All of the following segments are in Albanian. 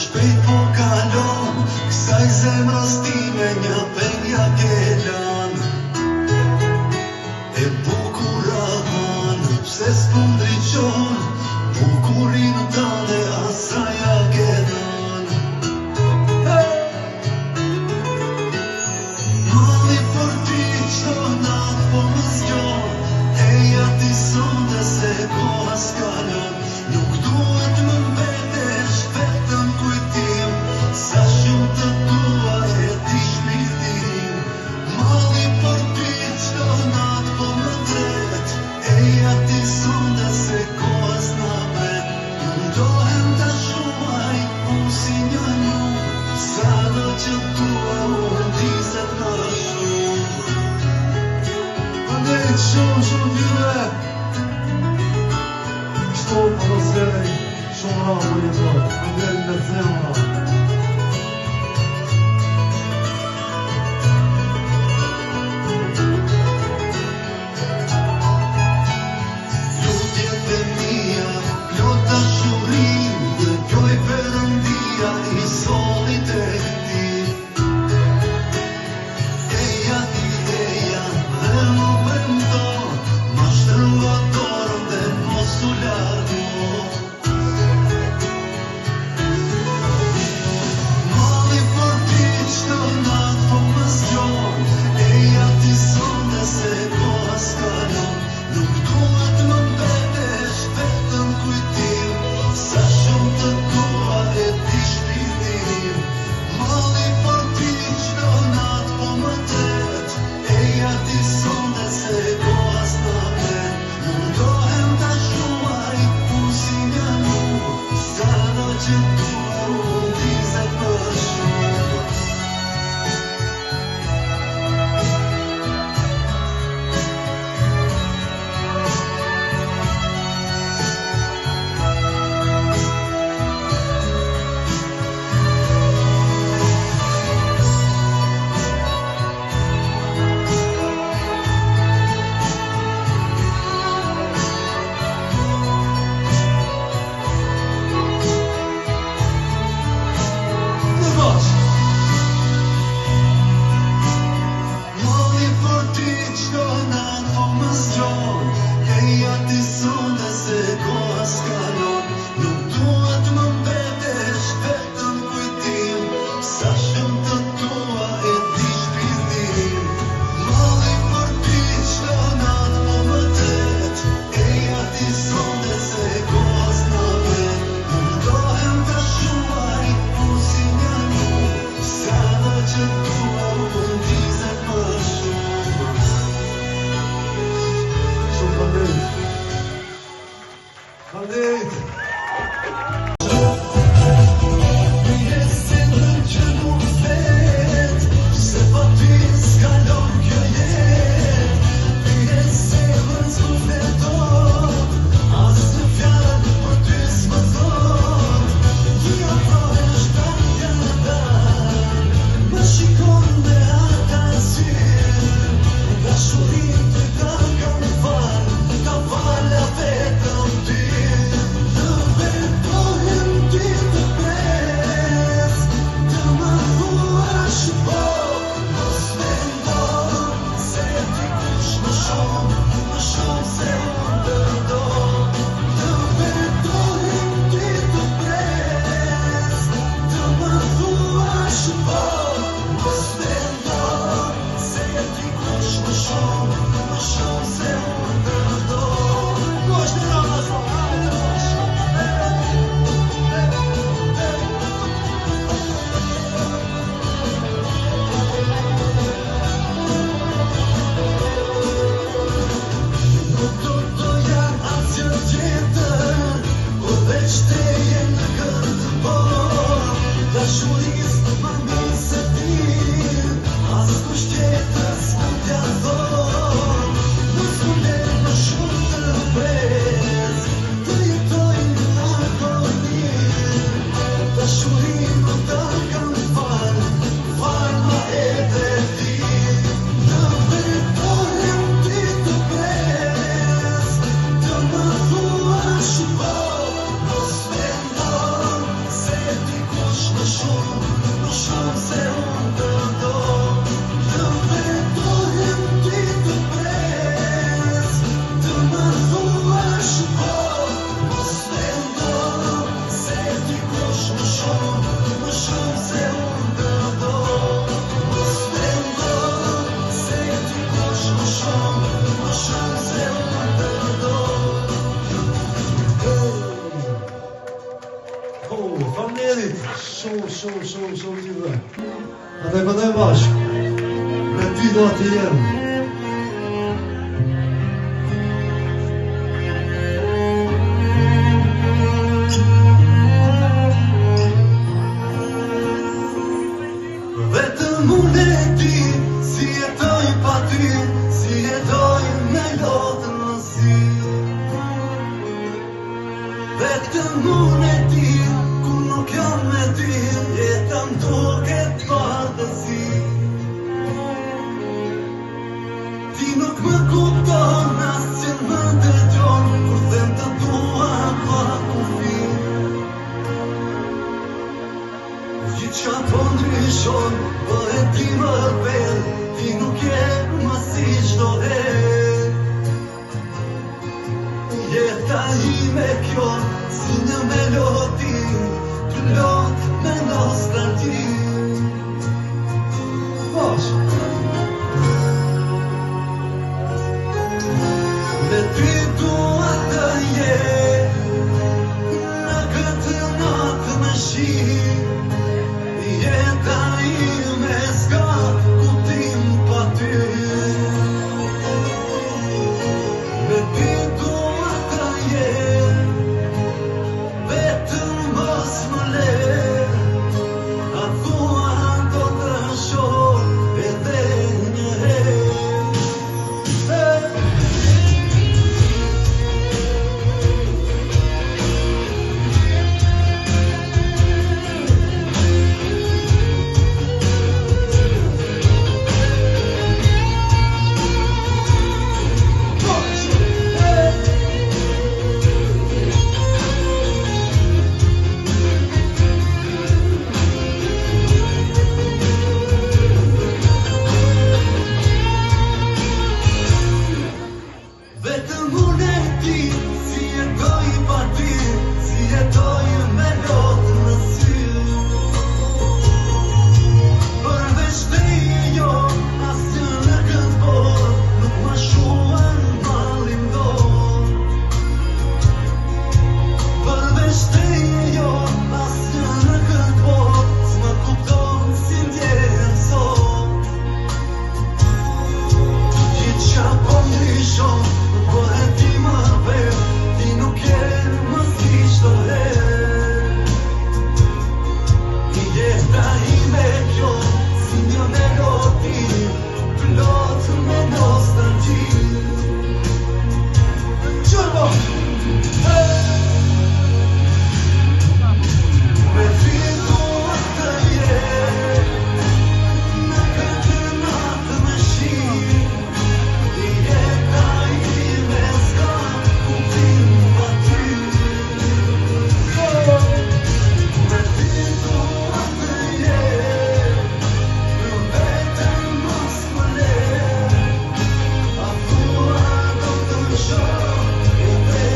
shpejt po kalon, kësaj zemrës time një penja kelan. E bukurahan, pse s'po ndriqon, bukurin tane asaja kedan. Mali për ti qdo natë po më zgjon, eja ti sonde se koha s'kalon. Nuk duhet më mbetesh vetëm kujtim, sa shumë të dua e ti shpirtin. Mali për ty qdo natë po më tret, eja ti sonde se koha s'na vet. Mundohem të shumaj, unë si një nuk, sa do që tua unë dizet në shumë. Andej shumë vire, što po zverej, shumë ramo një to, andej në zemra. Lutjet e mia, plot dashurin, dëgjoj Perëndia i solit e ti. Eja ti eja, dhe më vendo, ma shtrua dorën dhe mos u largo. këndojmë bashkë me ty do të jem. Vetëm unë e ti, si jetoj pa ty, si jetoj me lotën në sy. Vetëm unë e ti, kur nuk jam me ty, jetëm duket vardësi. Ti nuk më kupton, as që më dëgjon, kur them të dua pa kufi. Gjithë qa po ndryshon, po e ti më vel, ti nuk je më si çdo herë. Jeta ime kjo, si një melodi, të lot me nostalgji. Me ty dua të jem, në këtë natë me shi. Jeta ime s'ka kuptim pa ty. Me ty dua të jem, vetëm mos më le. A thua do të shoh edhe një herë. Vetëm unë e ti, si jetoj pa ty, si jetoj me lotën në sy. Përveç teje jo, asgjë në këtë botë, nuk më shuan malin dot. Përveç teje jo, asgjë në këtë botë, s'më kupton si ndjehem sot. Gjithë qa po ndryshon, po e ti më vel, ti nuk je më si çdo herë. Jeta ime kjo, si një melodi, plot me nostalgji. Qërbo! Me ty dua të jem, në këtë natë me shi. Jeta ime s'ka kuptim pa ty. Me ty dua të jem, vetëm mos më le. A thua do të shoh edhe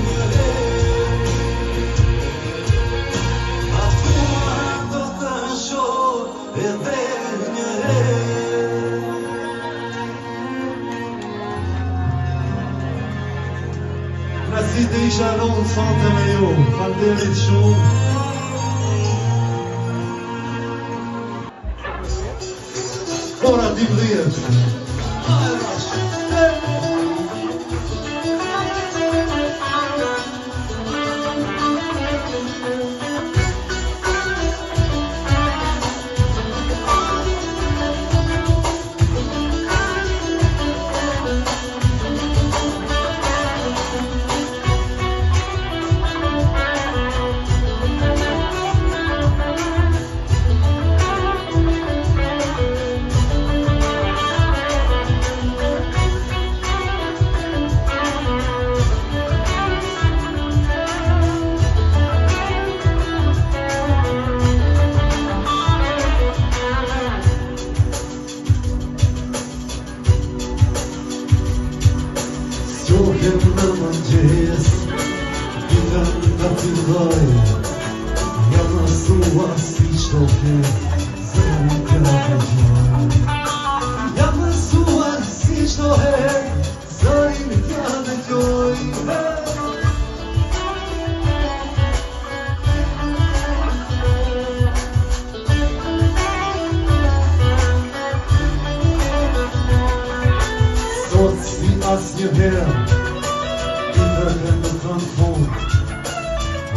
një herë. A thua do të shoh edhe një herë. Krasi të isha rronë sante me ju, falderit shumë. Ora 12. Gjohem në mëngjes, nga nga filloj, jam mësua si çdo herë, zërin ka dëgjoj. Jam mësua si çdo herë, zërin ka dëgjoj. asnjëherë i tërë në kanë fund.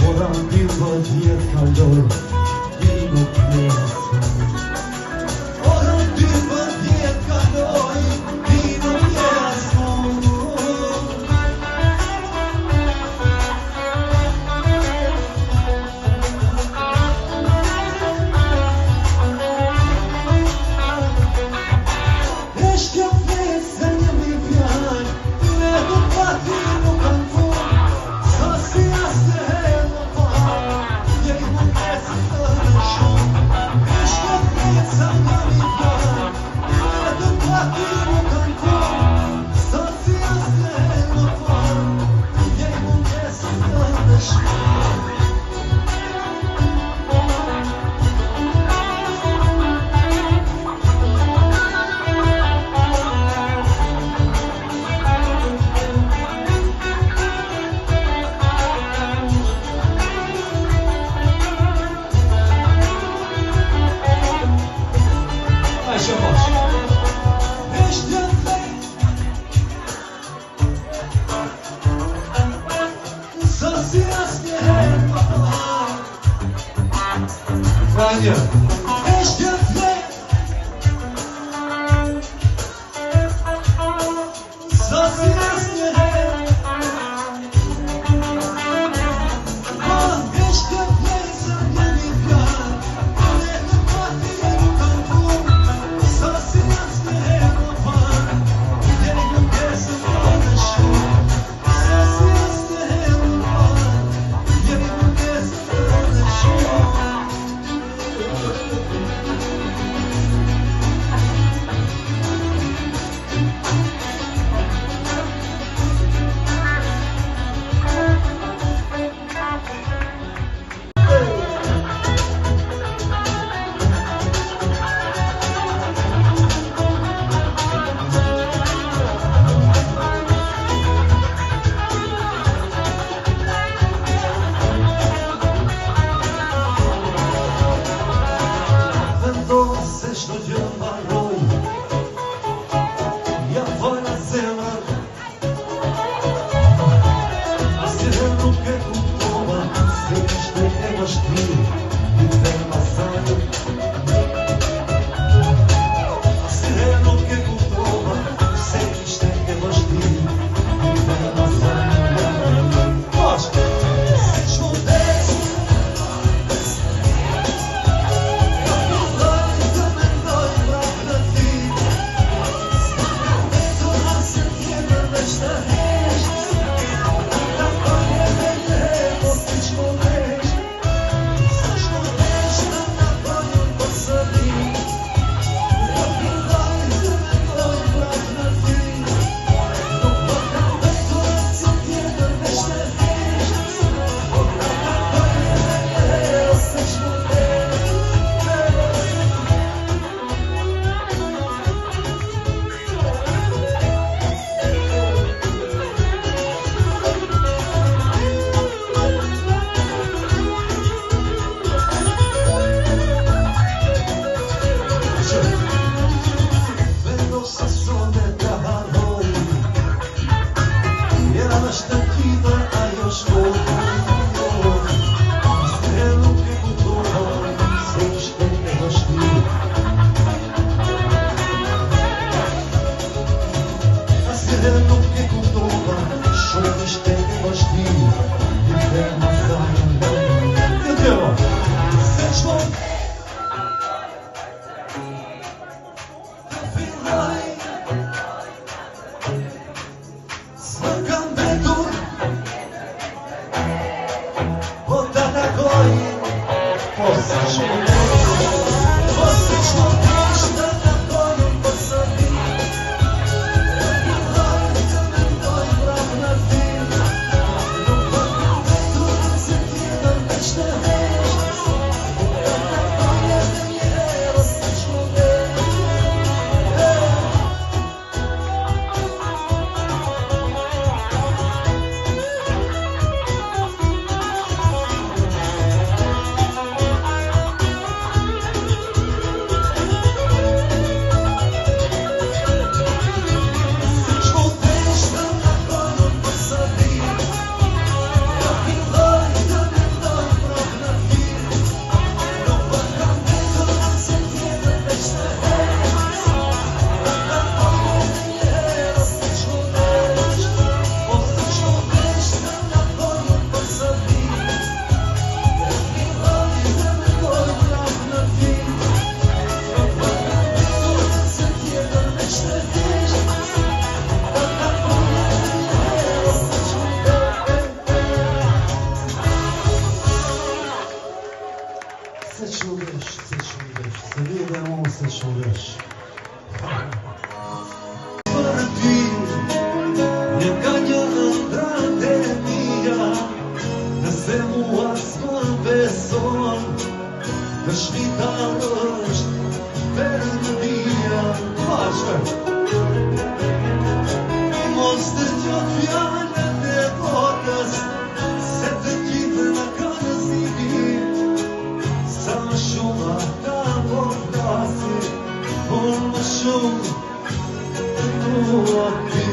Ora në 12 vjetë kaloj, ti nuk je asnjë. Ora në 12 vjetë kaloj, ti nuk je asnjë. Franja. son Të shpitar është Verë në dhia Mos të gjot fjallet e botës Se të gjithë në kanë zimi Sa më shumë ata po flasin Por më shumë të dua ti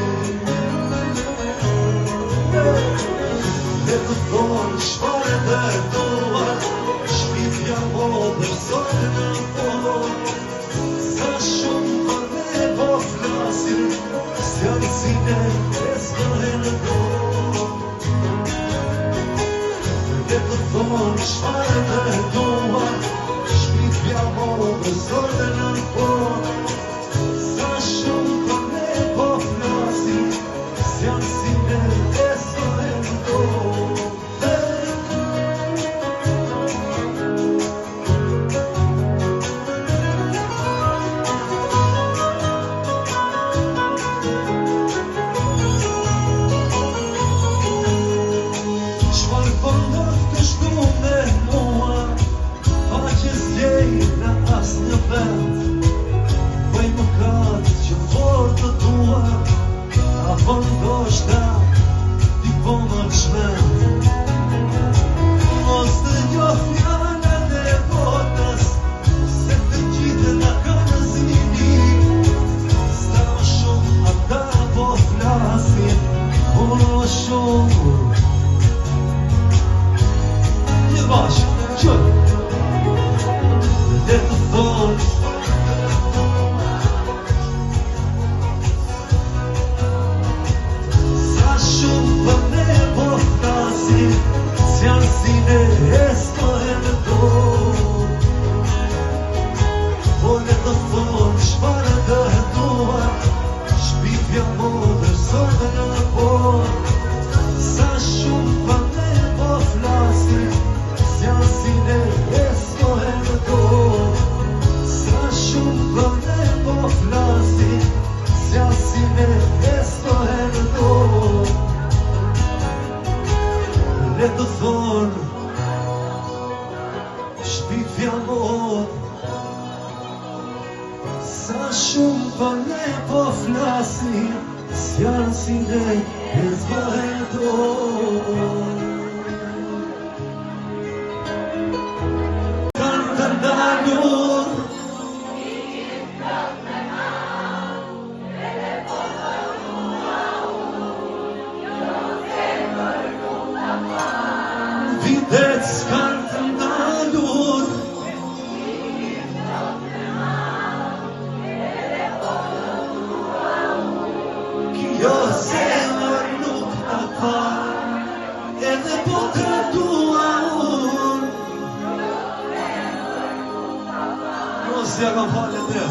Dhe të thonë shpare dhe doa Shpifja modër sot në fort Sa shumë për ne po flasin S'janë sine e s'këhe në dorë Dhe të thonë shpare dhe doa Shpifja modër sot në fort Sa shumë për ne po flasin S'janë sine e s'këhe në dorë Sa shumë për ne po flasin S'janë si ne e zbëhen dorë Kanë të ndalur Vitet s'kanë të ndalur Kjo zemër nuk ta pa Edhe po të dua unë Mos ja ka falë të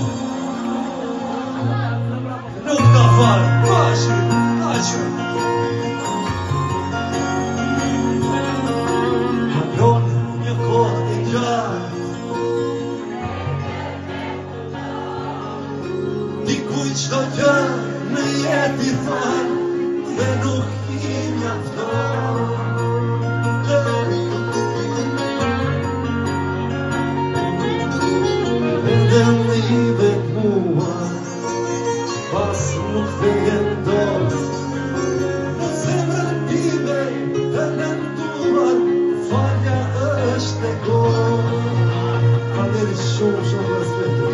Nuk ta falë Pashi, aqë Kalon një kohë të gjarë Dikuj qdo gjërë Në jeti thënë dhe nuk i mjafton Edhe në i mua Pas nuk vejen dorë Në zemrën time të nënduar Falja është e gorë Aderi shumë respektu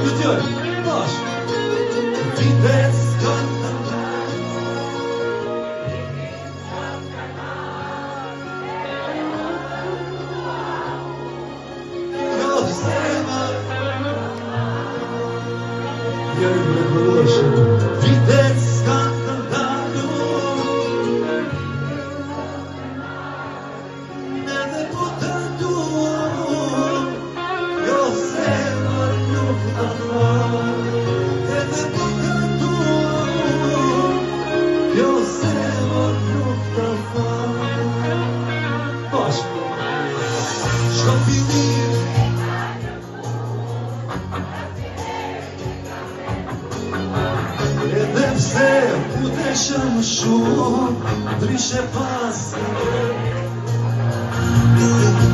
Ju tjoj, bashkë Vites kanë të Jo zemër Jeri me kërëshë Vites kanë të ndalur Edhe po të duar Jo zemër nuk të falë Edhe po të duar Jo zemër nuk të falë Bashkë Shko filir Edhe pse putesha më shumë Drishe pas Nuk